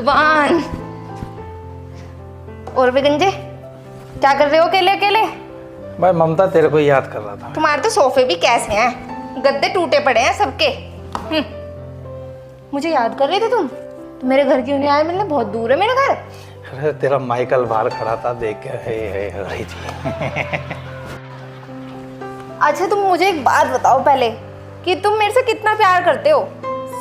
भगवान। और भी गंजे क्या कर रहे हो अकेले अकेले? भाई ममता तेरे को याद कर रहा था। तुम्हारे तो सोफे भी कैसे हैं, गद्दे टूटे पड़े हैं सबके। मुझे याद कर रहे थे तुम? तो मेरे घर क्यों नहीं आए मिलने? बहुत दूर है मेरा घर। अरे तेरा माइकल बाहर खड़ा था, देख के हे हो रही थी। अच्छा तुम मुझे एक बात बताओ पहले कि तुम मेरे से कितना प्यार करते हो?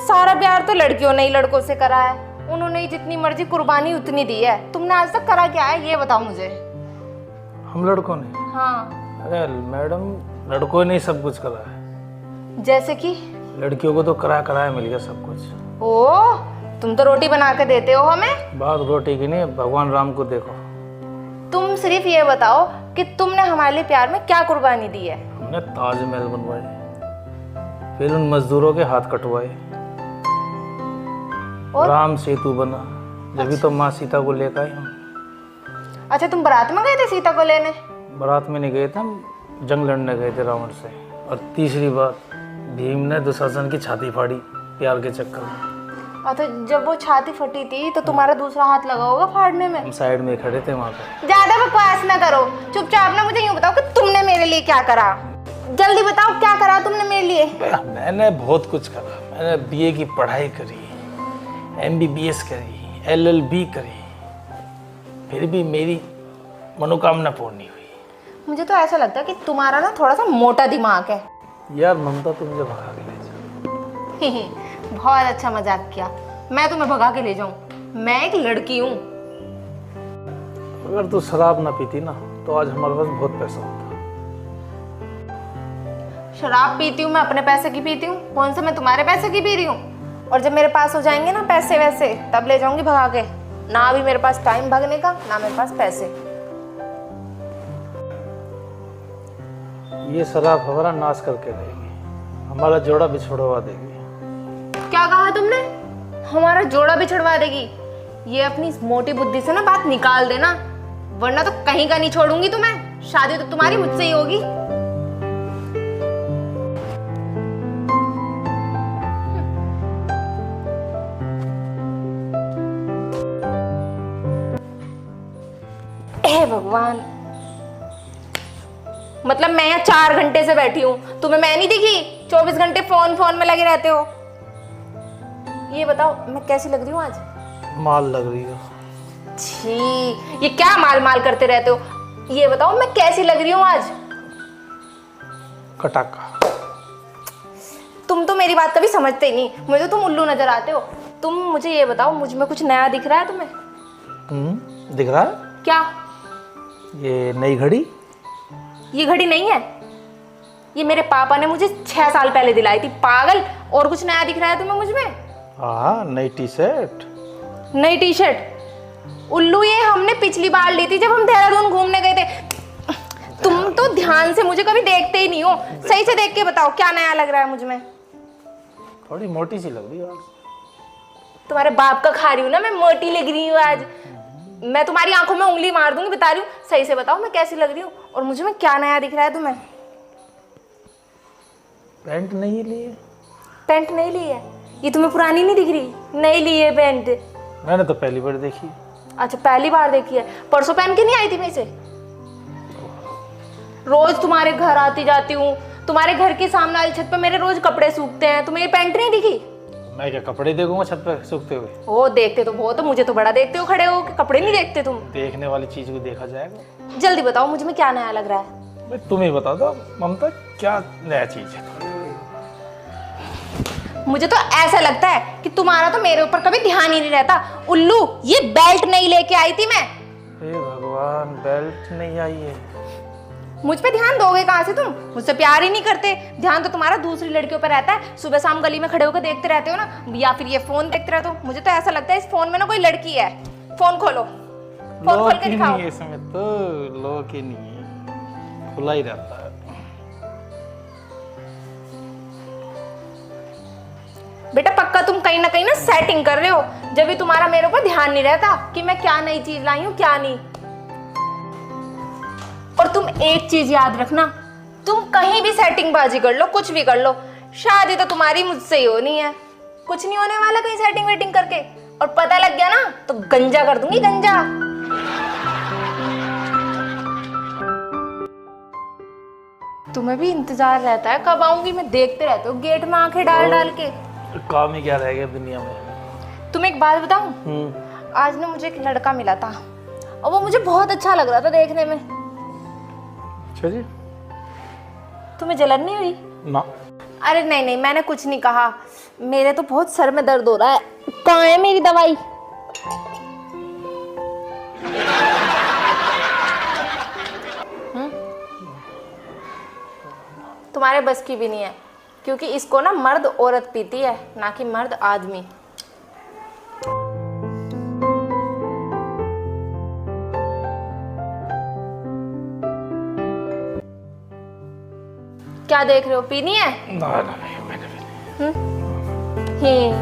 सारा प्यार तो लड़कियों ने ही लड़कों से करा है, उन्होंने ही जितनी मर्जी कुर्बानी उतनी दी है। तुमने आज तक करा क्या है ये बताओ मुझे। हम लड़कों ने? हाँ। अरे मैडम, लड़कों ने ही सब कुछ करा है। जैसे कि? लड़कियों को तो कराया मिल गया सब कुछ। ओ, तुम तो रोटी बना के देते हो हमें। बात रोटी की नहीं, भगवान राम को देखो। तुम सिर्फ ये बताओ कि तुमने हमारे लिए प्यार में क्या कुर्बानी दी है? हमने ताजमहल बनवाए, फिर उन मजदूरों के हाथ कटवाए, और? राम सेतु बना, जब तो माँ सीता को लेकर आए हम। अच्छा तुम बारात में गए थे सीता को लेने? बारात में नहीं गए थे हम, जंग लड़ने गए थे रावण से। और तीसरी बात, भीम ने दुशासन की छाती फाड़ी प्यार के चक्कर में। अच्छा जब वो छाती फटी थी तो तुम्हारा दूसरा हाथ लगा होगा फाड़ने में। हम साइड में खड़े थे वहाँ पे। ज्यादा बकवास ना करो, चुपचाप ना मुझे यूँ बताओ कि तुमने मेरे लिए क्या करा। जल्दी बताओ क्या करा तुमने मेरे लिए। मैंने बहुत कुछ करा। मैंने बीए की पढ़ाई करी, MBBS करी, LLB करी, फिर भी मेरी मनोकामना पूर्ण नहीं हुई। मुझे तो ऐसा लगता है कि तुम्हारा ना थोड़ा सा मोटा दिमाग है। यार ममता, तुम मुझे भगा के ले जाओ। बहुत अच्छा मजाक किया। मैं तुम्हें भगा के ले जाऊं? मैं एक लड़की हूँ। अगर तू शराब ना पीती ना तो आज हमारे पास बहुत पैसा होता। शराब पीती हूँ मैं, अपने पैसे की पीती हूँ। कौन सा मैं तुम्हारे पैसे की पी रही हूँ? और जब मेरे पास हो जाएंगे ना पैसे वैसे, तब ले जाऊंगी भगा के। ना अभी मेरे पास टाइम भागने का, ना मेरे पास पैसे। ये शराब हमारा नाश करके रहेगी, हमारा जोड़ा बिछड़वा देगी। क्या कहा तुमने? हमारा जोड़ा भी छुड़वा देगी? ये अपनी मोटी बुद्धि से ना बात निकाल देना, वरना तो कहीं का नहीं छोड़ूंगी तुम्हें। शादी तो तुम्हारी मुझसे ही होगी। हे भगवान, मतलब मैं यहाँ 4 घंटे से बैठी हूँ, तुम्हें मैं नहीं दिखी? 24 घंटे फोन में लगे रहते हो। ये बताओ मैं कैसी लग रही हूँ आज? माल लग रही हो। छी, ये क्या माल करते रहते हो? ये बताओ मैं कैसी लग रही हूँ आज? कटाका। तुम तो मेरी बात कभी समझते ही नहीं, मुझे तो तुम उल्लू नजर आते हो। तुम मुझे ये बताओ, मुझ में कुछ नया दिख रहा है तुम्हें? दिख रहा है? क्या? ये नई घड़ी? ये घड़ी नहीं है, ये मेरे पापा ने मुझे 6 साल पहले दिलाई थी। पागल, और कुछ नया दिख रहा है तुम्हें मुझ में? हाँ, नई टी-शर्ट। नई टी-शर्ट? उल्लू, ये हमने पिछली बार ली थी जब हम देहरादून घूमने गए थे। तुम तो ध्यान से मुझे कभी देखते ही नहीं हो। सही से देख के बताओ क्या नया लग रहा है मुझ में? थोड़ी मोटी सी लग रही है। तुम्हारे बाप का खा रही हूँ ना मैं, मोटी लग रही हूँ आज। मैं तुम्हारी आंखों में उंगली मार दूंगी, बता रही हूँ। सही से बताओ मैं कैसी लग रही हूँ और मुझ में क्या नया दिख रहा है तुम्हें? पैंट नहीं ली है? पैंट नहीं ली है? ये तुम्हें पुरानी नहीं दिख रही? नहीं ली है पैंट? मैंने तो पहली बार देखी। अच्छा पहली बार देखी है? परसों पहन के नहीं आई थी मैं इसे? रोज तुम्हारे घर आती जाती हूँ, तुम्हारे घर के सामने वाली छत पे मेरे रोज कपड़े सूखते हैं, तुम्हें ये पैंट नहीं दिखी? मैं क्या कपड़े देखूंगा छत पे सूखते हुए? ओ देखते तो बहुत हो, मुझे तो बड़ा देखते हो खड़े हो कि कपड़े नहीं देखते तुम। देखने वाली चीज को देखा जाएगा। जल्दी बताओ मुझ में क्या नया लग रहा है? भाई तुम ही बता दो ममता, क्या नया चीज है? मुझे तो ऐसा लगता है कि तुम्हारा तो मेरे ऊपर कभी ध्यान ही नहीं रहता। उल्लू, ये बेल्ट नहीं लेके आई थी मैं। हे भगवान, बेल्ट नहीं आई है? मुझ पे ध्यान दोगे कहाँ से तुम? मुझसे प्यार ही नहीं करते। ध्यान तो तुम्हारा दूसरी लड़कियों पर रहता है। सुबह शाम गली में खड़े होकर देखते रहते हो ना, या फिर ये फोन देखते रहते हो। मुझे तो ऐसा लगता है इस फोन में ना कोई लड़की है। फोन खोलो, फोन खोल के दिखाओ। इसमें तो लोग ही नहीं है, खुला ही रहता है। बेटा पक्का तुम कहीं ना कहीं ना सेटिंग कर रहे हो, जब भी तुम्हारा मेरे ऊपर ध्यान नहीं रहता कि मैं क्या नई चीज लाई हूँ क्या नहीं। और तुम एक चीज याद रखना, तुम कहीं भी सेटिंग बाजी कर लो, कुछ भी कर लो, शादी तो तुम्हारी मुझसे ही होनी है। कुछ नहीं होने वाला कहीं सेटिंग वेटिंग करके। और पता लग गया ना तो गंजा कर दूंगी, गंजा। तुम्हें भी इंतजार रहता है कब आऊंगी मैं, देखते रहते हो गेट में आंखें डाल डाल के। काम ही क्या रह गया दुनिया में। तुम्हें एक बात बताऊं, आज ना मुझे एक लड़का मिला था और वो मुझे बहुत अच्छा लग रहा था देखने में। अच्छा जी। तुम्हें जलन नहीं हुई? ना। अरे नहीं नहीं, मैंने कुछ नहीं कहा। मेरे तो बहुत सर में दर्द हो रहा है, कहाँ है मेरी दवाई? तुम्हारे बस की भी नहीं है, क्योंकि इसको ना मर्द औरत पीती है, ना कि मर्द आदमी। क्या देख रहे हो, पीनी है? ना ना नहीं, मैंने भी नहीं।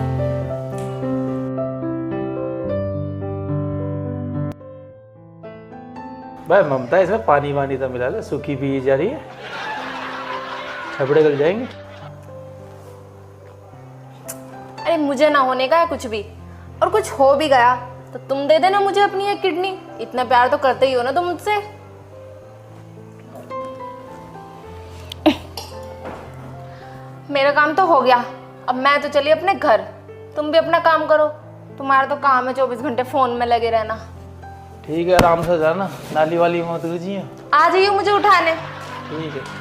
भाई ममता, इसमें पानी वानी तो मिला ले, सूखी पी जा रही है, छबड़े गल जाएंगे। अरे मुझे ना होने का है कुछ भी, और कुछ हो भी गया तो तुम दे देना मुझे अपनी एक किडनी। इतना प्यार तो करते ही हो ना तुम मुझसे। मेरा काम तो हो गया, अब मैं तो चली अपने घर। तुम भी अपना काम करो, तुम्हारा तो काम है 24 घंटे फोन में लगे रहना। ठीक है, आराम से जाना, नाली वाली मत कीजिए। आ जाइए मुझे उठाने। ठीक है।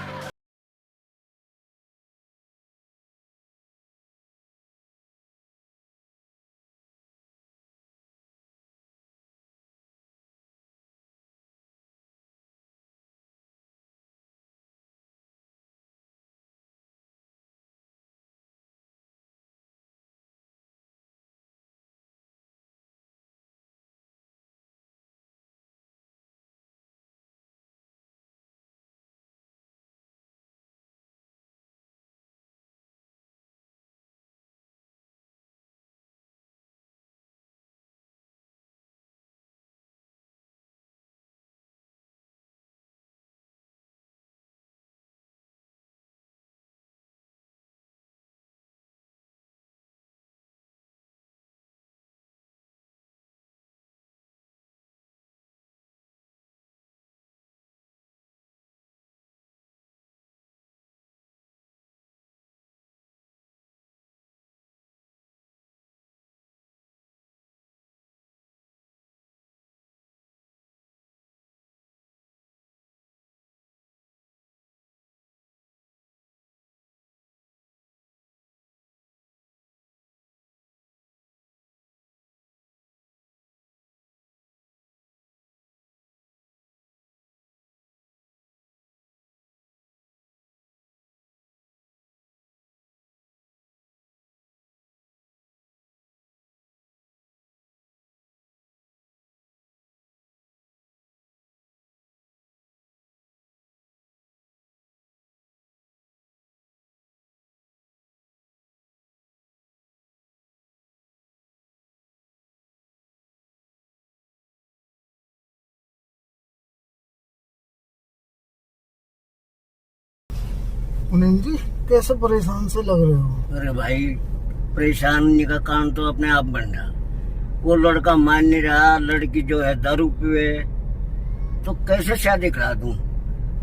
मुनीम जी, कैसे परेशान से लग रहे हो? अरे भाई, परेशानी का कारण तो अपने आप बन रहा। वो लड़का मान नहीं रहा, लड़की जो है दारू पीवे, तो कैसे शादी करा दूं?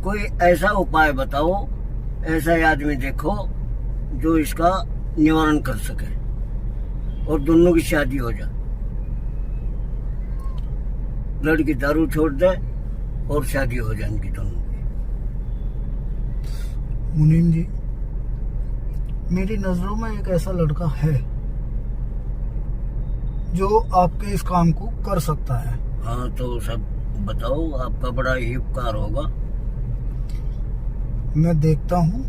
कोई ऐसा उपाय बताओ, ऐसा आदमी देखो जो इसका निवारण कर सके और दोनों की शादी हो जाए। लड़की दारू छोड़ दे और शादी हो जाए इनकी दोनों की। मुनीम जी, मेरी नजरों में एक ऐसा लड़का है जो आपके इस काम को कर सकता है। हाँ तो सब बताओ, आपका बड़ा ही उपकार होगा। मैं देखता हूँ,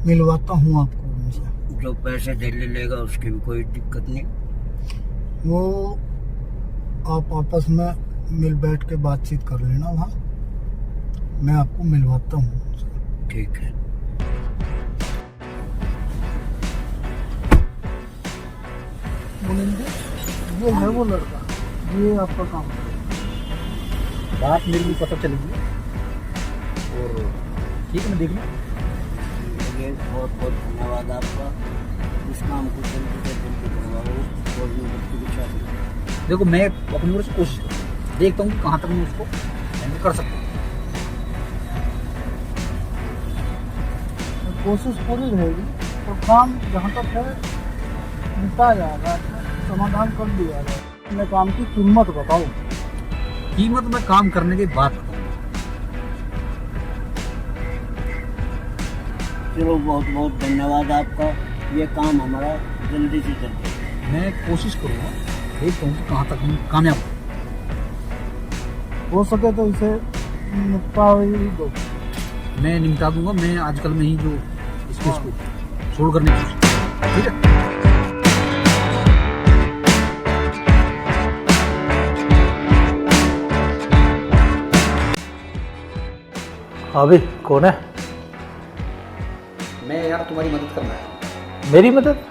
मिलवाता हूँ आपको उनसे। जो पैसे दे ले लेगा उसकी भी कोई दिक्कत नहीं। वो आप आपस में मिल बैठ के बातचीत कर लेना वहाँ, मैं आपको मिलवाता हूँ उनसे। ठीक है। मुनीम जी, ये है वो लड़का, ये आपका काम करेगा। बात मेरे लिए पता चलेगी और ठीक है, मैं देख लूँ। बहुत बहुत धन्यवाद आपका। इस काम को जल्दी से जल्दी करवाओ। और जो बच्चे की शादी। देखो मैं अपनी ओर से कोशिश करूँ, देखता हूँ कि कहाँ तक मैं उसको हैंडल कर सकता हूँ। कोशिश पूरी रहेगी और काम जहाँ तक है निपटा जाएगा, समाधान कर दिया जाएगा। अपने काम की कीमत बताओ। कीमत में काम करने के बाद बताऊंगा। चलो बहुत बहुत धन्यवाद आपका, ये काम हमारा जल्दी से जल्दी। मैं कोशिश करूँगा, देखता हूँ कि कहाँ तक हम कामयाब हो सके तो इसे निपटा ही दो। मैं निपटा दूंगा। मैं आजकल में ही जो इस केस को सोल्व करने की कोशिश करूंगा, ठीक है। हाँ भाई, कौन है? मैं यार तुम्हारी मदद करना है। मेरी मदद?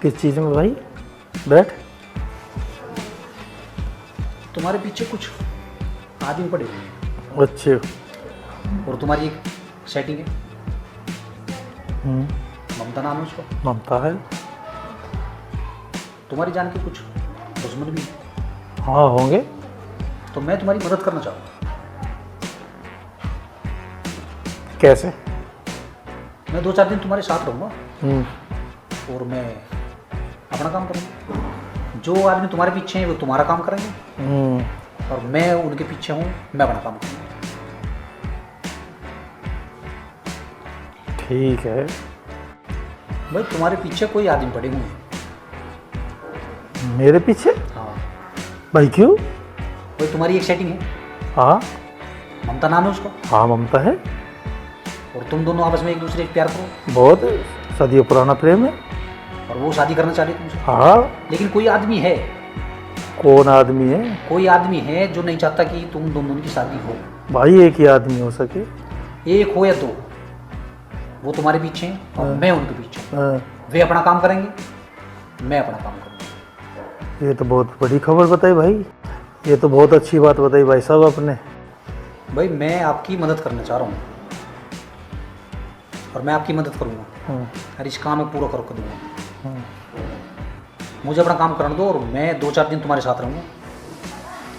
किस चीज़ में भाई? बैठ। तुम्हारे पीछे कुछ आदमी पड़े हुए हैं अच्छे। और तुम्हारी एक सेटिंग है, ममता नाम है उसका। ममता है? तुम्हारी जान के कुछ दुश्मन भी हैं। हाँ होंगे। तो मैं तुम्हारी मदद करना चाहूँगा। कैसे? मैं 2-4 दिन तुम्हारे साथ रहूँगा हम्म। और मैं अपना काम करूँगा। जो आदमी तुम्हारे पीछे हैं वो तुम्हारा काम करेंगे और मैं उनके पीछे हूँ, मैं अपना काम करूँगा। ठीक है। भाई तुम्हारे पीछे कोई आदमी पड़े हुए हैं। मेरे पीछे? हाँ भाई क्यों? भाई तुम्हारी एक सेटिंग है, हाँ। ममता नाम है उसका, हाँ ममता है। और तुम दोनों आपस में एक दूसरे से प्यार करो बहुत सदियों पुराना प्रेम है। और वो शादी करना चाह रही है तुमसे। हाँ। लेकिन कोई आदमी है, कौन आदमी है? कोई आदमी है जो नहीं चाहता कि तुम दोनों की शादी हो। भाई एक ही आदमी हो सके। एक हो या दो, वो तुम्हारे पीछे हैं और हाँ। मैं उनके पीछे हूँ। हाँ, वे अपना काम करेंगे, मैं अपना काम करूँगा। ये तो बहुत बड़ी खबर बताई भाई। ये तो बहुत अच्छी बात बताई भाई साहब आपने। भाई मैं आपकी मदद करना चाह रहा हूँ और मैं आपकी मदद करूँगा और इस काम में पूरा कर दूँगा। मुझे अपना काम करने दो और मैं 2-4 दिन तुम्हारे साथ रहूँगा।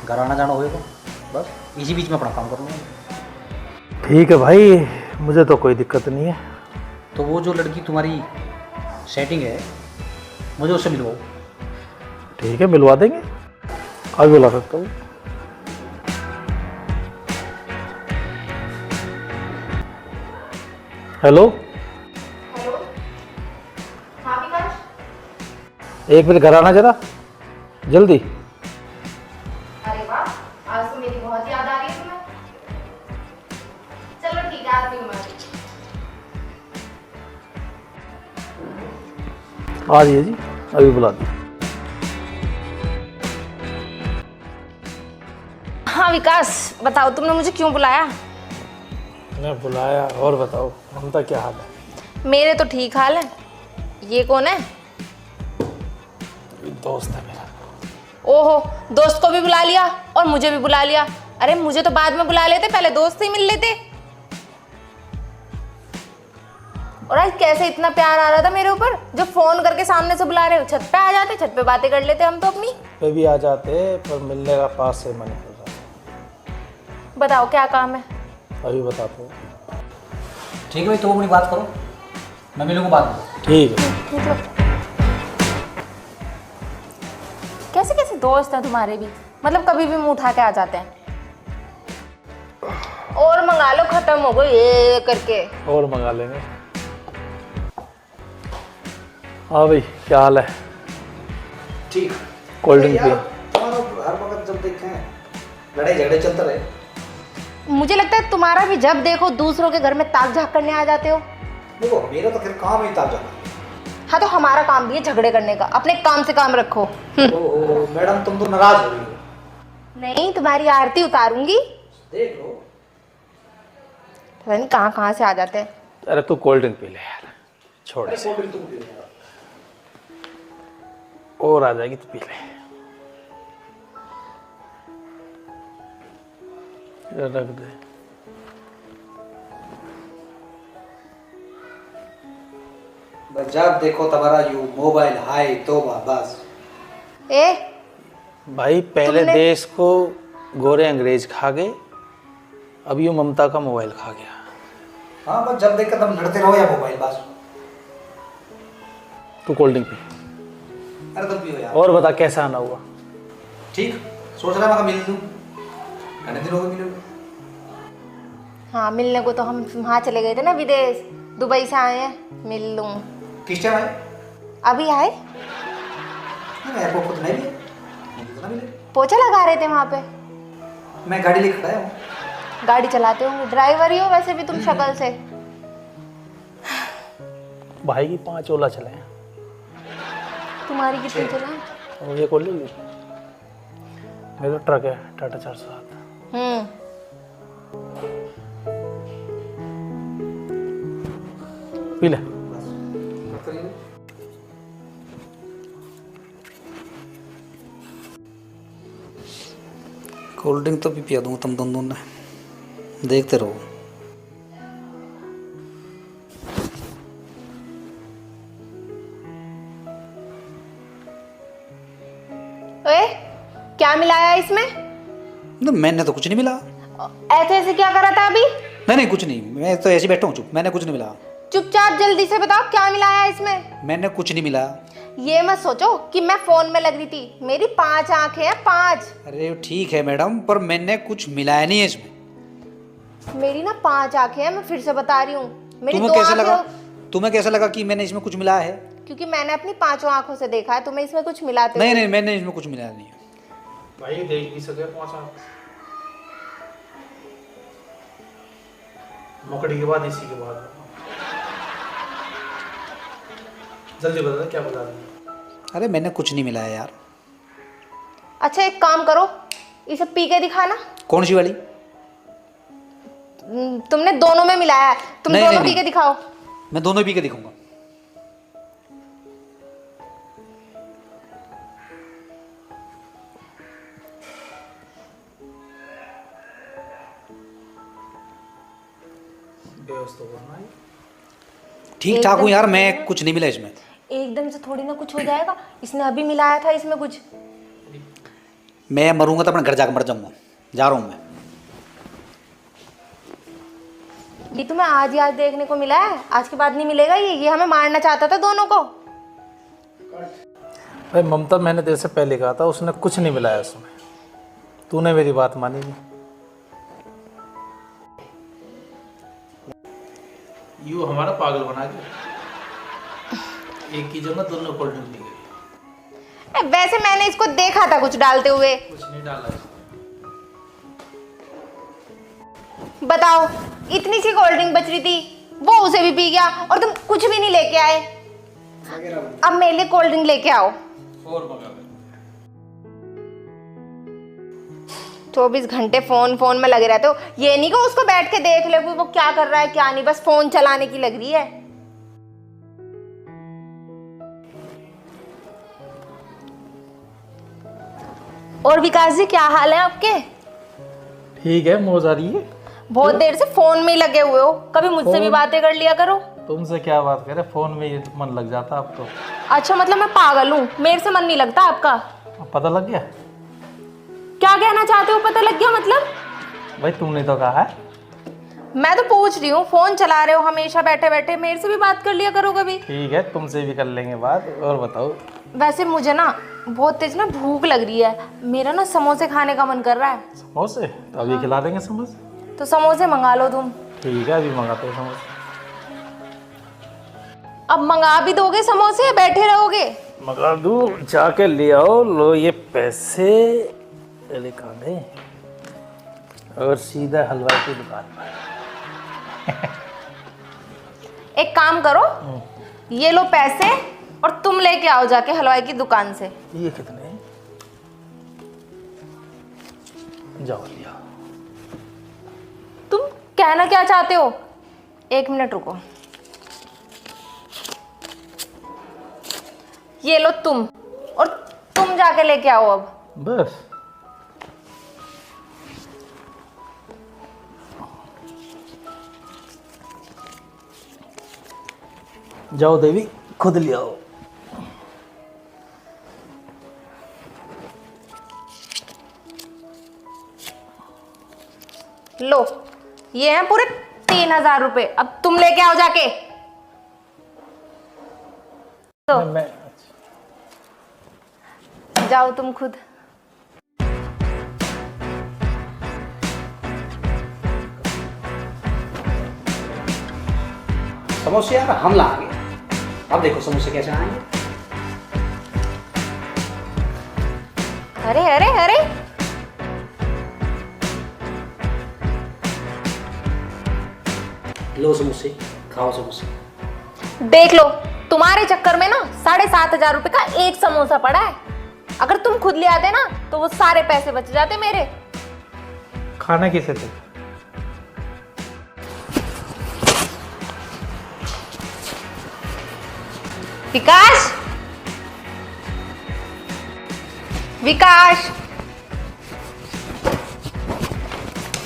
घर आना जाना होएगा, बस इसी बीच में अपना काम करूँगा। ठीक है भाई, मुझे तो कोई दिक्कत नहीं है। तो वो जो लड़की तुम्हारी सेटिंग है, मुझे उससे मिलवाओ। ठीक है, मिलवा देंगे। अभी बुला सकता हूँ। हेलो। हेलो। हाँ विकास। एक मिनट, घर आना जरा जल्दी। अरे वाह, आज तो मेरी बहुत याद आ रही है तुम्हें। चलो ठीक है, आती हूँ मैं। आ रही है जी, अभी बुला दी। हाँ विकास, बताओ तुमने मुझे क्यों बुलाया? मैं बुलाया, और बताओ ममता क्या हाल है? मेरे तो ठीक हाल है। ये कौन है? दोस्त है मेरा। ओहो, दोस्त को भी बुला लिया और मुझे भी बुला लिया। अरे मुझे तो बाद में बुला लेते, पहले दोस्त से ही मिल लेते। और आज कैसे इतना प्यार आ रहा था मेरे ऊपर, जो फोन करके सामने से बुला रहे हो। छत पे आ जाते, छत पे बातें कर लेते हम तो अपनी। पे भी आ जाते, पर मिलने का पास से मन कर रहा। बताओ क्या काम है? अभी बताते हो। ठीक है भाई, तुम अपनी बात करो, मैं मिलूंगा बाद में। ठीक है। मतलब कैसे कैसे दोस्त हैं तुम्हारे भी, मतलब कभी भी मुंह उठा के आ जाते हैं। और मंगा लो, खत्म हो गई ये करके। और मंगा लेंगे। हाँ भाई, क्या हाल है? ठीक। कोल्ड ड्रिंक पिए। तुम्हारा हर वक्त जब देखें लड़ाई झगड़े चलते रहे। मुझे लगता है तुम्हारा भी जब देखो दूसरों के घर में ताक झाक करने आ जाते हो। देखो मेरा तो खैर काम ही ताक जाना। हाँ तो हमारा काम भी है झगड़े करने का, अपने काम से काम रखो। ओहो मैडम, तुम तो नाराज हो रही हो। नहीं, तुम्हारी आरती उतारूंगी। देख लो। पता नहीं कहाँ कहाँ से आ जाते हैं। अरे तू कोल्ड ड्रिंक पी ले यार, छोड़ अरे इसे। कोल्ड ड्रिंक तुम पी लेना। और आ जाएगी तो पी ले। ये रख दे। बस जब देखो तुम्हारा यू मोबाइल हाय तो बस ए भाई पहले तुमने- देश को गोरे अंग्रेज खा गए, अब यूँ ममता का मोबाइल खा गया। हाँ बस जब देखकर तब लड़ते रहो या मोबाइल बस। तू कोल्ड ड्रिंक पी अरे तुम पियो यार। और बता कैसा आना हुआ। ठीक सोच रहा मैं मिल लूँ, घने दिन हो गए मिले हुए। हाँ मिलने को तो हम वहाँ चले गए थे ना विदेश, दुबई से आए हैं, मिल लूँ। किस टाइम आए? अभी आए, एयरपोर्ट पर तो नहीं मिले, मुझे तो ना मिले। पोछा लगा रहे थे वहाँ पे। मैं गाड़ी लेकर खड़ा हूँ। गाड़ी चलाते होंगे, ड्राइवर ही हो वैसे भी तुम शक्ल से। भाई की 5 ओला चले हैं। तुम्हारी कितनी चला? और ये कोल्ड ड्रिंक मेरा ट्रक है टाटा 407। पी ले। कोल्ड ड्रिंक तो भी पिया दूंगा तुम दोनों ने, देखते रहो। ओए क्या मिलाया इसमें? ना मैंने तो कुछ नहीं मिला। ऐसे ऐसे क्या करा था अभी? नहीं कुछ नहीं, मैं तो ऐसे ही बैठा हूँ चुप, मैंने कुछ नहीं मिला। चुपचाप जल्दी से बताओ क्या मिलाया इसमें। मैंने कुछ नहीं मिला। ये मत सोचो कि मैं फोन में लग रही थी, मेरी 5 आंखें हैं, 5। अरे ठीक है मैडम, पर मैंने कुछ मिलाया नहीं है इसमें। मेरी ना 5 आंखें हैं, मैं फिर से बता रही हूँ। मेरी तुम्हें 2 कैसे लगा? आंखें, तुम्हें कैसे लगा कि मैंने इसमें कुछ मिलाया है? क्योंकि मैंने अपनी 5 आंखों से देखा है तुम्हें इसमें कुछ मिलाते हुए। नहीं मैंने इसमें कुछ मिलाया नहीं है। भाई देख भी सके 5 आंख मकड़ी के बाद इसी के बाद जल्दी बता क्या बता रही। अरे मैंने कुछ नहीं मिलाया यार। अच्छा एक काम करो, इसे पी के दिखाना। कौन सी वाली? तुमने दोनों में मिलाया है, तुम नहीं, दोनों नहीं, पी के दिखाओ। मैं दोनों पी के दिखाऊंगा। ठीक ठाक हूँ यार, मैं कुछ नहीं मिला इसमें। एकदम से थोड़ी ना कुछ हो जाएगा, इसने अभी मिलाया था इसमें कुछ। मैं मरूंगा तो अपने घर जाकर मर जाऊंगा, जा रहा हूँ मैं। ये तुम्हें आज याद देखने को मिला है, आज के बाद नहीं मिलेगा। ये हमें मारना चाहता था दोनों को। भाई ममता मैंने तेरे से पहले कहा था, उसने कुछ नहीं मिलाया उसमें, तूने मेरी बात मानी नहीं। यू हमारा पागल बना के एक की जगह दोनों कोल्ड ड्रिंक पी गई। वैसे मैंने इसको देखा था कुछ डालते हुए। कुछ नहीं डाला इसमें। बताओ, इतनी सी कोल्ड ड्रिंक बच रही थी, वो उसे भी पी गया और तुम कुछ भी नहीं लेके आए। अब मेरे लिए कोल्ड ड्रिंक लेके आओ। 24 घंटे फोन में लगे रहते हो। ये नहीं कि उसको बैठ के देख ले वो क्या कर रहा है क्या नहीं, बस फोन चलाने की लग रही है। और विकास जी क्या हाल है आपके? ठीक है, मौज आ रही है। बहुत देर से फोन में ही लगे हुए हो, कभी मुझसे भी बातें कर लिया करो। तुमसे क्या बात करे, फोन में ही मन लग जाता अब तो। अच्छा मतलब मैं पागल हूँ, मेरे से मन नहीं लगता आपका? अब पता लग गया? क्या कहना चाहते हो पता लग गया मतलब? भाई तुमने तो कहा है। मैं तो पूछ रही हूँ, फोन चला रहे हो हमेशा बैठे बैठे, मेरे से भी बात कर लिया करो कभी। ठीक है, तुमसे भी कर लेंगे बात। और बताओ। वैसे मुझे ना बहुत तेज ना भूख लग रही है, मेरा ना समोसे खाने का मन कर रहा है। समोसे तो अभी खिला देंगे समोसे। तो समोसे मंगा लो तुम। ठीक है, अभी मंगाते हैं समोसे। अब मंगा भी दोगे समोसे या बैठे रहोगे? मंगा दूँ, जाके ले आओ। लो ये पैसे लेकर दे और सीधा हलवाई की दुकान पर। एक काम करो, ये लो पैसे और तुम लेके आओ जाके हलवाई की दुकान से। ये कितने हैं? जाओ लिया। तुम कहना क्या चाहते हो? 1 मिनट रुको। ये लो तुम, और तुम जाके लेके आओ अब। बस जाओ देवी, खुद ले आओ। लो, ये हैं पूरे 3000 रुपए। अब तुम लेके आओ जाके। तो मैं जाओ तुम खुद। समोसे यार हम लाएंगे। अब देखो समोसे कैसे आएंगे। अरे अरे अरे, लो समोसे, खाओ समोसे। देख लो, तुम्हारे चक्कर में ना 7500 रुपए का एक समोसा पड़ा है। अगर तुम खुद ले आते ना तो वो सारे पैसे बच जाते मेरे। खाना किसे थे? विकास, विकास,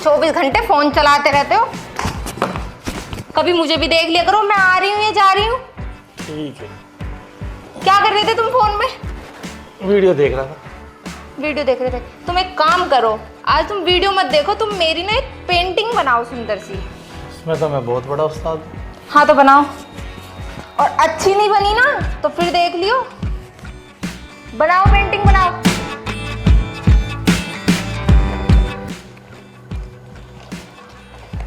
24 घंटे फोन चलाते रहते हो। कभी मुझे भी देख लिया करो, मैं आ रही हूँ या जा रही हूँ। ठीक है। क्या कर रहे थे तुम फोन में? वीडियो देख रहा था। वीडियो देख रहे थे? तुम एक काम करो, आज तुम वीडियो मत देखो, तुम मेरी ना एक पेंटिंग बनाओ सुंदर सी। इसमें तो मैं बहुत बड़ा उस्ताद हूँ। हाँ तो बनाओ, और अच्छी नहीं बनी ना तो फिर देख लियो। बनाओ, पेंटिंग बनाओ।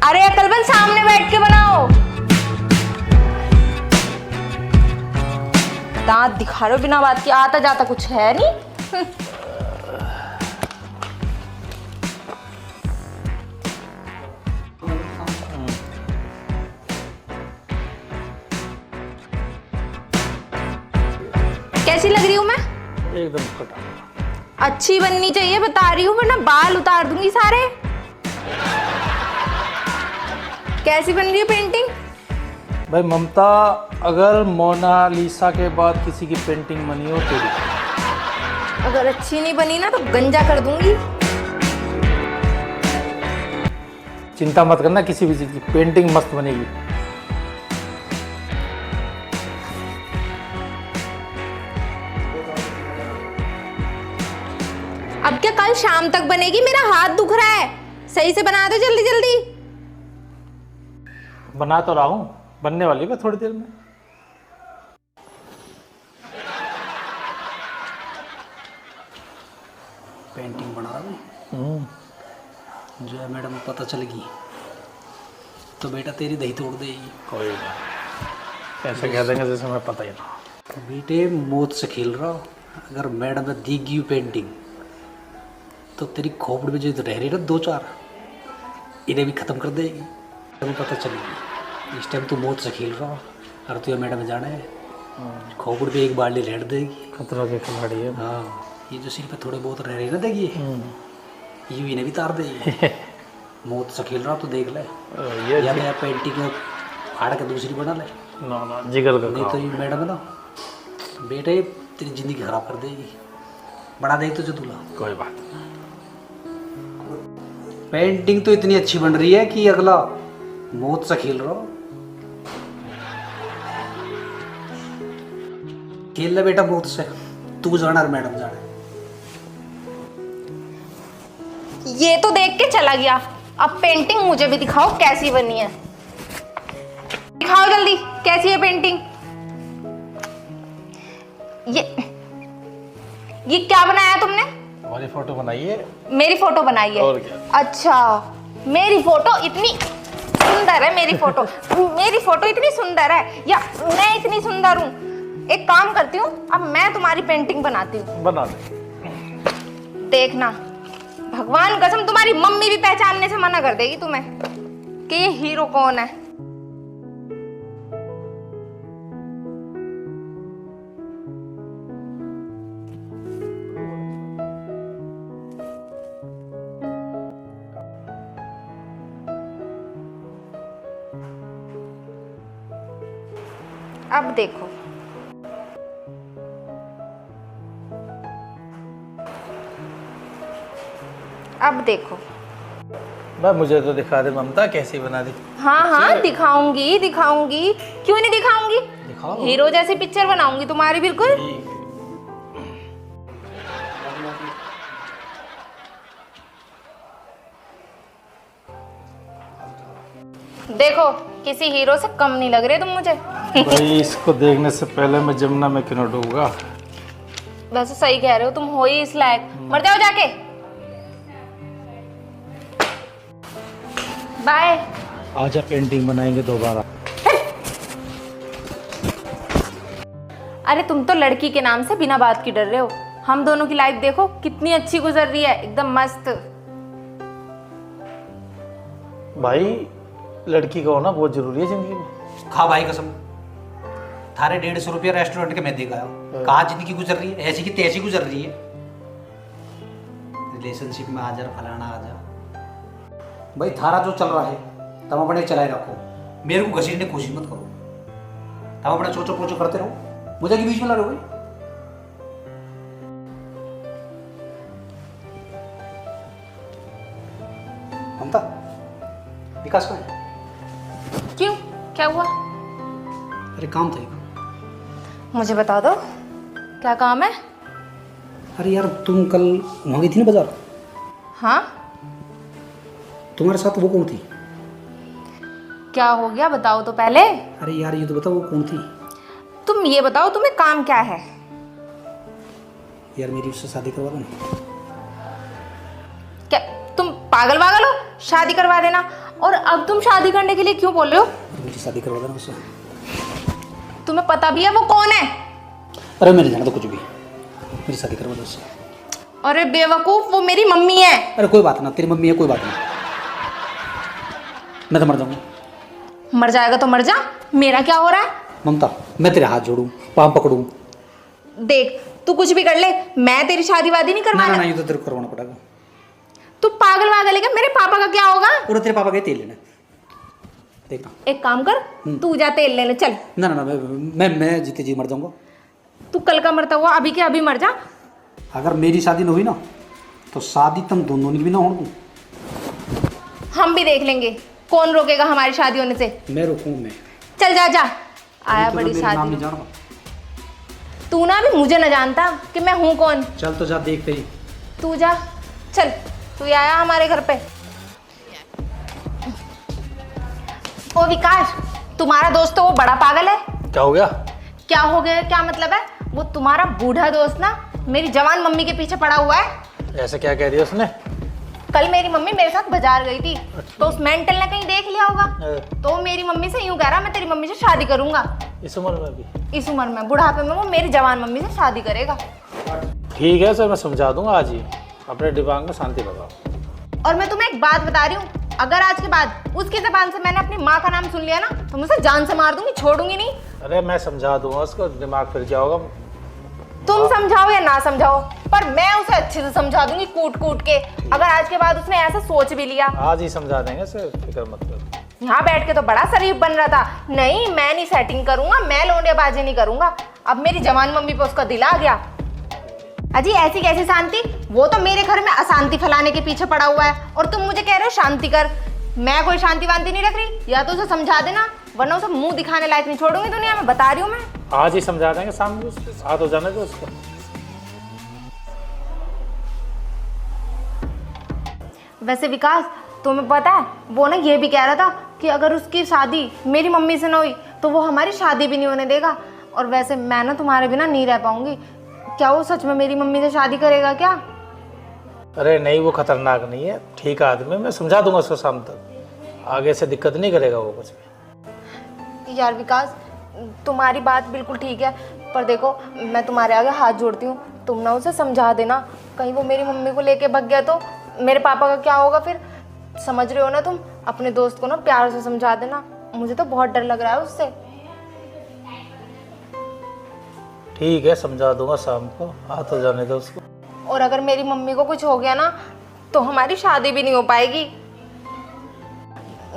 अरे अकलबन, सामने बैठ के बनाओ। दांत दिखा रहे हो बिना बात के, आता जाता कुछ है नहीं। कैसी लग रही हूँ मैं? एकदम फटा। अच्छी बननी चाहिए, बता रही हूँ, वरना बाल उतार दूंगी सारे। कैसी बन रही है पेंटिंग? भाई ममता, अगर मोनालिसा के बाद किसी की पेंटिंग बनी हो तेरी। अगर अच्छी नहीं बनी ना तो गंजा कर दूंगी। चिंता मत करना, किसी भी चीज की पेंटिंग मस्त बनेगी। अब क्या कल शाम तक बनेगी? मेरा हाथ दुख रहा है, सही से बना दो जल्दी जल्दी। बना तो रहा हूँ, बनने वाली है थोड़ी देर में। पेंटिंग बना रहा हूँ, जो है मैडम को पता चलेगी तो बेटा तेरी दही तोड़ देगी। कोई बात, ऐसा कह देंगे जैसे मैं पता ही ना। बेटे मौत से खेल रहा हो, अगर मैडम ने दी गई पेंटिंग तो तेरी खोपड़ी में जो रह रही ना 2-4, इन्हें भी खत्म कर देगी। तुम्हें पता चलेगी इस टाइम तू मौत से खेल रहा हो और तुझे मैडम जाना है, खोपड़ी पे एक बाल्टी रेट देगी। खतरा के खिलाड़ी है। हाँ, ये जो सिर पे थोड़े बहुत रह रही ना देखिए, ये इन्हें भी तार देगी। मौत से खेल रहा तो देख ले, ये या मैं पेंटिंग फाड़ के दूसरी बना ले। ना ना, जिगर का नहीं तो ये मैडम है ना बेटे तेरी जिंदगी खराब कर देगी, बड़ा देगी तुझे दूल्हा। कोई बात। पेंटिंग तो इतनी अच्छी बन रही है कि अगला मौत से खेल रहा हो। खेल ले बेटा मौत से, तू जाना और मैडम जाना। ये तो देख के चला गया, अब पेंटिंग मुझे भी दिखाओ कैसी बनी है। दिखाओ जल्दी कैसी है पेंटिंग। ये क्या बनाया तुमने? हमारी फोटो बनाइए। मेरी फोटो बनाई है? और क्या। अच्छा, मेरी फोटो इतनी सुंदर है? मेरी फोटो इतनी सुंदर है या मैं इतनी सुंदर हूँ? एक काम करती हूँ, अब मैं तुम्हारी पेंटिंग बनाती हूँ। बना दे। देखना, भगवान कसम तुम्हारी मम्मी भी पहचानने से मना कर देगी तुम्हें कि ये हीरो कौन है। अब देखो, अब देखो। भाई मुझे तो दिखा दे ममता, कैसी बना दी। हाँ हाँ, दिखाऊंगी दिखाऊंगी, क्यों नहीं दिखाऊंगी। दिखाओ। हीरो जैसी पिक्चर बनाऊंगी तुम्हारी, बिल्कुल। देखो किसी हीरो से कम नहीं लग रहे तुम मुझे। भाई इसको देखने से पहले मैं जमुना में क्यों डूबूंगा। वैसे सही कह रहे हो, तुम हो ही इस लायक। मर जाओ जाके। बाय। आजा पेंटिंग बनाएंगे दोबारा। अरे तुम तो लड़की के नाम से बिना बात की डर रहे हो। हम दोनों की लाइफ देखो कितनी अच्छी गुजर रही है, एकदम मस्त। भाई लड़की का होना बहुत जरूरी है जिंदगी में। खा भाई कसम, थारे 150 रुपया रेस्टोरेंट के मैं देगा कहाँ जिंदगी गुजर रही है, ऐसी की तैसी गुजर रही है। रिलेशनशिप में आ जा, फलाना आ जा। भाई थारा जो चल रहा है तुम अपने चलाए रखो, मेरे को घसीटने की कोशिश मत करो। तुम अपना चोचो पोचो करते रहो, मुझे के बीच में ला रहे हो भाई। ममता, विकास कहाँ है? क्यों, क्या हुआ? अरे काम था एक। मुझे बता दो क्या काम है। अरे यार तुम कल वहाँ गई थी ना बाजार, हाँ तुम्हारे साथ वो कौन थी? क्या हो गया बताओ तो पहले। अरे यार ये तो बताओ वो कौन थी? तुम ये बताओ तुम्हें काम क्या है। यार मेरी उससे शादी करवा दो ना। क्या तुम पागल वागल हो? शादी करवा देना, और अब तुम शादी करने के लिए क्यों बोल रहे हो? मुझे शादी करवा देना उससे। तुम्हें पता भी है वो कौन है? अरे मैंने जाना तो कुछ भी, मेरी शादी करवा दो उससे। अरे बेवकूफ, वो मेरी मम्मी है। अरे कोई बात ना, तेरी मम्मी है कोई बात नहीं, मैं तो मर जाऊंगा। मर जाएगा तो मर जा, मेरा क्या हो रहा है। ममता मैं तेरे हाथ जोड़ूं, पाँव पकड़ूं? देख तू कुछ भी कर ले, मैं तेरी शादी वादी नहीं ना ना करवाना। ये तो तेरे को करवाना पड़ेगा। तू पागल वागल है क्या? मेरे पापा का क्या होगा? और तेरे पापा गए तेल लेने, देखना। एक काम कर, तू जा तेल लेने चल। ना ना ना मैं जीते जी मर जाऊंगा। तू कल का मरता हुआ अभी के अभी मर जा। अगर मेरी शादी न हुई ना तो शादी तुम दोनों की भी ना होने दूं। हम भी देख लेंगे, कौन रोकेगा हमारी शादी होने से। मैं रोकूं मैं? चल जा जा, आया तो बड़ी मेरा नाम शादी। नहीं जानता। तू ना भी मुझे न जानता कि मैं हूँ कौन। चल तो जा देखते ही। तू जा चल, तू ही आया हमारे घर पे। ओ विकास, तुम्हारा दोस्त तो वो बड़ा पागल है। क्या हो गया? क्या हो गया क्या मतलब है? वो तुम्हारा बूढ़ा दोस्त ना मेरी जवान मम्मी के पीछे पड़ा हुआ है। ऐसा क्या कह दिया उसने? कल मेरी मम्मी मेरे साथ बाजार गई थी, तो उस मेंटल ने कहीं देख लिया होगा, तो वो मेरी मम्मी से यूं कह रहा मैं तेरी मम्मी से शादी करूंगा। इस उम्र में भी? इस उम्र में, बुढ़ापे में वो मेरी जवान मम्मी से शादी करेगा। ठीक है सर, मैं समझा दूंगा आज ही। अपने दिमाग में शांति लगाओ। और मैं तुम्हें एक बात बता रही हूँ, अगर आज के बाद उसकी जबान से मैंने अपनी माँ का नाम सुन लिया ना तो मैं उसे जान से मार दूंगी, छोड़ूंगी नहीं। अरे मैं समझा दूंगा उसको, दिमाग फिर क्या होगा। तुम समझाओ या ना समझाओ, पर मैं उसे अच्छे से समझा दूंगी कूट कूट के। अगर आज के बाद उसने ऐसा सोच भी लिया। आज ही समझा देंगे सर, फिक्र मत करो। यहाँ बैठ के तो बड़ा शरीफ बन रहा था, नहीं मैं नहीं सेटिंग करूंगा, मैं लौंडेबाजी नहीं करूंगा। अब मेरी जवान मम्मी पे उसका दिल आ गया। अजी ऐसी कैसी शांति? वो तो मेरे घर में अशांति फैलाने के पीछे पड़ा हुआ है, और तुम मुझे कह रहे हो शांति कर। मैं कोई शांति वांति नहीं रख रही, या तो उसे समझा देना, वरना उसे मुंह दिखाने लायक नहीं छोड़ूंगी दुनिया में, बता रही हूँ मैं। आज ही समझा देंगे, सामने उसके साथ हो जाने दो उसको। वैसे विकास, तुम्हें पता है वो ना ये भी कह रहा था कि अगर उसकी शादी मेरी मम्मी से ना हुई तो वो हमारी शादी भी नहीं होने देगा। और वैसे मैं ना तुम्हारे बिना नहीं रह पाऊंगी। क्या वो सच में मेरी मम्मी से शादी करेगा क्या? अरे नहीं, वो खतरनाक नहीं है, ठीक आदमी, मैं समझा दूंगा उसको शाम तक। आगे से दिक्कत नहीं करेगा वो कुछ भी। यार विकास, तुम्हारी बात बिल्कुल ठीक है, पर देखो मैं तुम्हारे आगे हाथ जोड़ती हूँ, तुम ना उसे समझा देना। कहीं वो मेरी मम्मी को लेके भाग गया तो मेरे पापा का क्या होगा फिर? समझ रहे हो ना तुम? अपने दोस्त को ना प्यार से समझा देना, मुझे तो बहुत डर लग रहा है उससे। ठीक है, समझा दूंगा शाम को, हाथ हो जाने दो उसको। और अगर मेरी मम्मी को कुछ हो गया ना तो हमारी शादी भी नहीं हो पाएगी।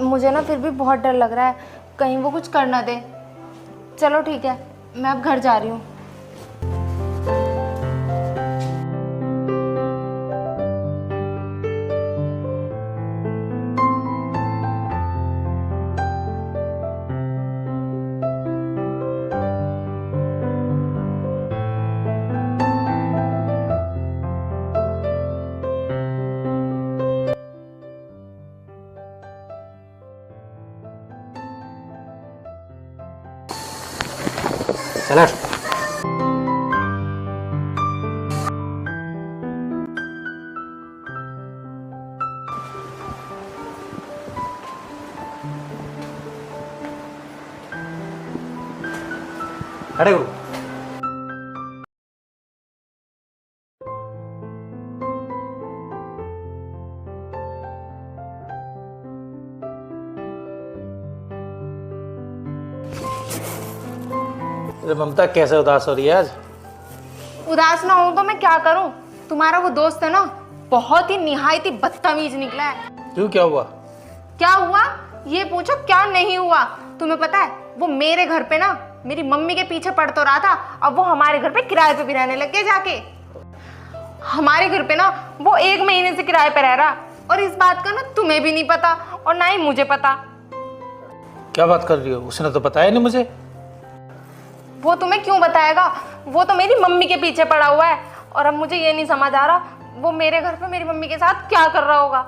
मुझे ना फिर भी बहुत डर लग रहा है, कहीं वो कुछ कर ना दे। चलो ठीक है, मैं अब घर जा रही हूँ। चल हट। अरे गुरु अरे ममता कैसे उदास हो रही है आज? उदास ना हूं तो मैं क्या करूं? तुम्हारा वो दोस्त है ना, बहुत ही निहायत ही बदतमीज निकला है। क्यों, क्या हुआ? क्या हुआ ये पूछो, क्या नहीं हुआ? तुम्हें पता है वो मेरे घर पे ना मेरी मम्मी के पीछे पड़ तो रहा था, अब वो हमारे घर पे किराए पे भी रहने लग गए जाके। हमारे घर पे ना वो 1 महीने से किराए पे रह रहा, और इस बात का ना तुम्हें भी नहीं पता और ना ही मुझे पता। क्या बात कर रही हो? उसने तो बताया नहीं मुझे। वो तुम्हें क्यों बताएगा? वो तो मेरी मम्मी के पीछे पड़ा हुआ है, और अब मुझे ये नहीं समझ आ रहा वो मेरे घर पे मेरी मम्मी के साथ क्या कर रहा होगा।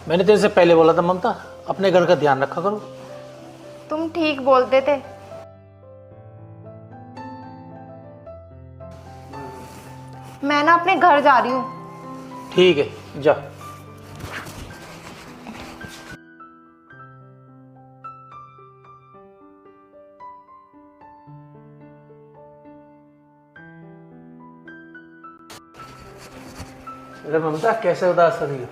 मैंने तेरे से पहले बोला था ममता, अपने घर का ध्यान रखा करो। तुम ठीक बोलते थे। मैं ना अपने घर जा रही हूँ। ठीक है, जा। अरे ममता कैसे उदास हो रही हो?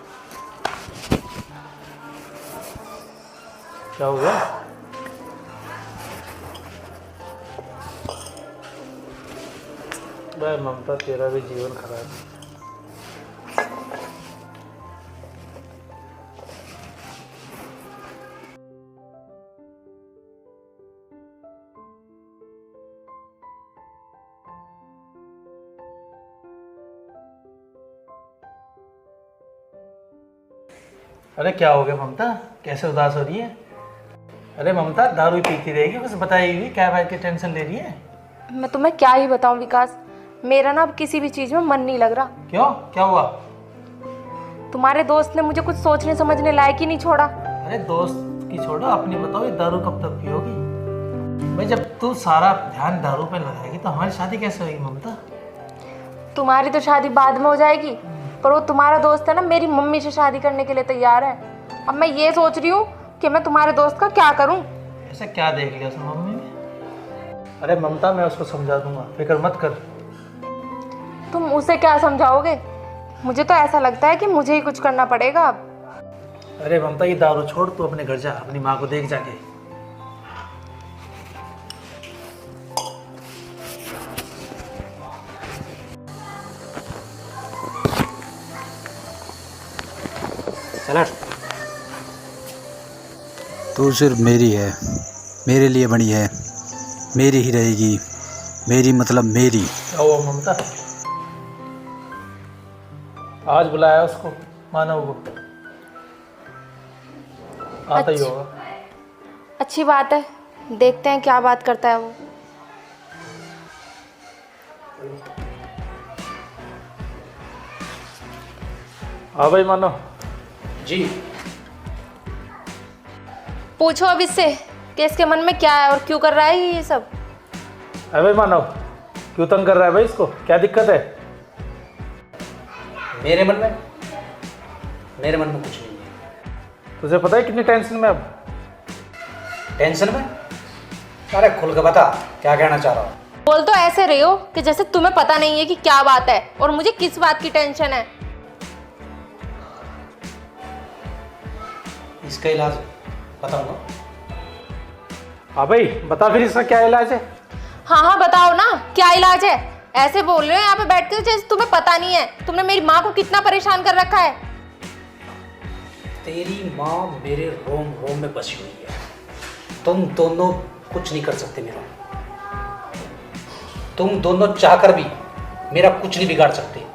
क्या हो गया? भाई ममता तेरा भी जीवन खराब है। अरे क्या हो गया ममता, कैसे उदास हो रही है? अरे ममता दारू ही पीती रहेगी, बस बताई हुई क्या बात की टेंशन ले रही है? मैं तुम्हें क्या ही बताऊं विकास, मेरा ना अब किसी भी चीज में मन नहीं लग रहा। क्यों, क्या हुआ? तुम्हारे दोस्त ने मुझे कुछ सोचने समझने लायक ही नहीं छोड़ा। अरे दोस्त की छोड़ो, अपनी बताओ, ये दारू कब तक पियोगी? भाई जब तू सारा ध्यान दारू पे लगाएगी तो हमारी शादी कैसे होगी ममता? तुम्हारी तो शादी बाद में हो जाएगी, पर वो तुम्हारा दोस्त है ना मेरी मम्मी से शादी करने के लिए तैयार है। अब मैं ये सोच रही हूँ कि मैं तुम्हारे दोस्त का क्या करूँ। ऐसा क्या देख लिया उसने मम्मी में? अरे ममता मैं उसको समझा दूंगा, फिक्र मत कर। तुम उसे क्या समझाओगे? मुझे तो ऐसा लगता है कि मुझे ही कुछ करना पड़ेगा अब। अरे ममता ये दारू छोड़, तू अपने घर जा, अपनी माँ को देख जाके। चल हट। तू सिर्फ मेरी है, मेरे लिए बनी है, मेरी ही रहेगी, मेरी मतलब मेरी। क्या हुआ ममता? आज बुलाया उसको, मानव को, आता ही होगा। अच्छी बात है, देखते हैं क्या बात करता है वो। हाँ भाई मानव जी। पूछो अब इससे कि इसके मन में क्या है और क्यों कर रहा है ये सब। अरे भाई मानव, क्यों तंग कर रहा है भाई इसको, क्या दिक्कत है? मेरे मन में कुछ नहीं है। तुझे पता है कितनी टेंशन में अब? टेंशन में? अरे खुल के बता क्या कहना चाह रहा हो। बोल तो ऐसे रहे हो कि जैसे तुम्हें पता नहीं है कि क्या बात है और मुझे किस बात की टेंशन है। इसका इलाज बताऊंगा। हाँ भाई बता फिर, इसका क्या इलाज है? हाँ हाँ बताओ ना, क्या इलाज है? ऐसे बोल रहे हो यहाँ पे बैठ कर जैसे तुम्हें पता नहीं है। तुमने मेरी माँ को कितना परेशान कर रखा है। तेरी माँ मेरे रोम रोम में बसी हुई है। तुम दोनों कुछ नहीं कर सकते मेरा। तुम दोनों चाहकर भी मेरा कुछ नहीं बिगाड़ सकते।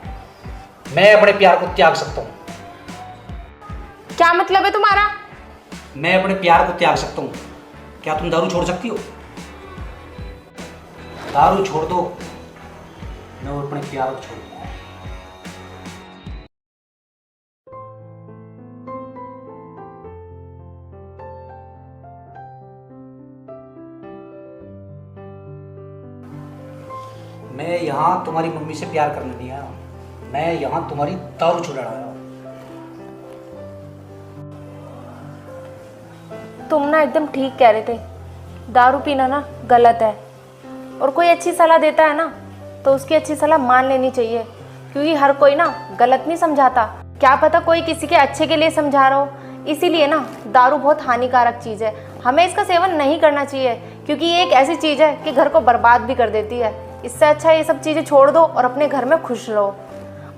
मैं अपने प्यार को त्याग सकता हूँ। क्या मतलब है तुम्हारा? मैं अपने प्यार को त्याग सकता हूँ। क्या तुम दारू छोड़ सकती हो? दारू छोड़ दो, मैं अपने प्यार को छोड़ दूँ। यहाँ तुम्हारी मम्मी से प्यार करने नहीं आया, मैं यहाँ तुम्हारी दारू छुड़ाने आया हूँ। तुम ना एकदम ठीक कह रहे थे, दारू पीना ना गलत है, और कोई अच्छी सलाह देता है ना तो उसकी अच्छी सलाह मान लेनी चाहिए, क्योंकि हर कोई ना गलत नहीं समझाता, क्या पता कोई किसी के अच्छे के लिए समझा रहा हो। इसीलिए ना दारू बहुत हानिकारक चीज़ है, हमें इसका सेवन नहीं करना चाहिए, क्योंकि ये एक ऐसी चीज़ है कि घर को बर्बाद भी कर देती है। इससे अच्छा ये सब चीज़ें छोड़ दो और अपने घर में खुश रहो।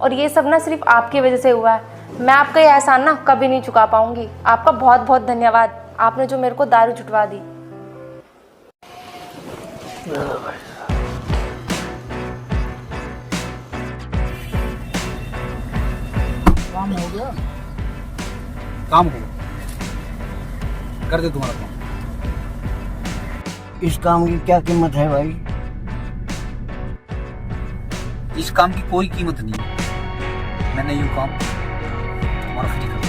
और ये सब ना सिर्फ आपकी वजह से हुआ है, मैं आपका ये एहसान ना कभी नहीं चुका पाऊंगी। आपका बहुत बहुत धन्यवाद, आपने जो मेरे को दारू छुटवा दी। काम हो गया। काम हो कर दे तुम्हारा काम। इस काम की क्या कीमत है भाई? इस काम की कोई कीमत नहीं है, मैंने यूँ काम तुम्हारा फ्री कर दिया।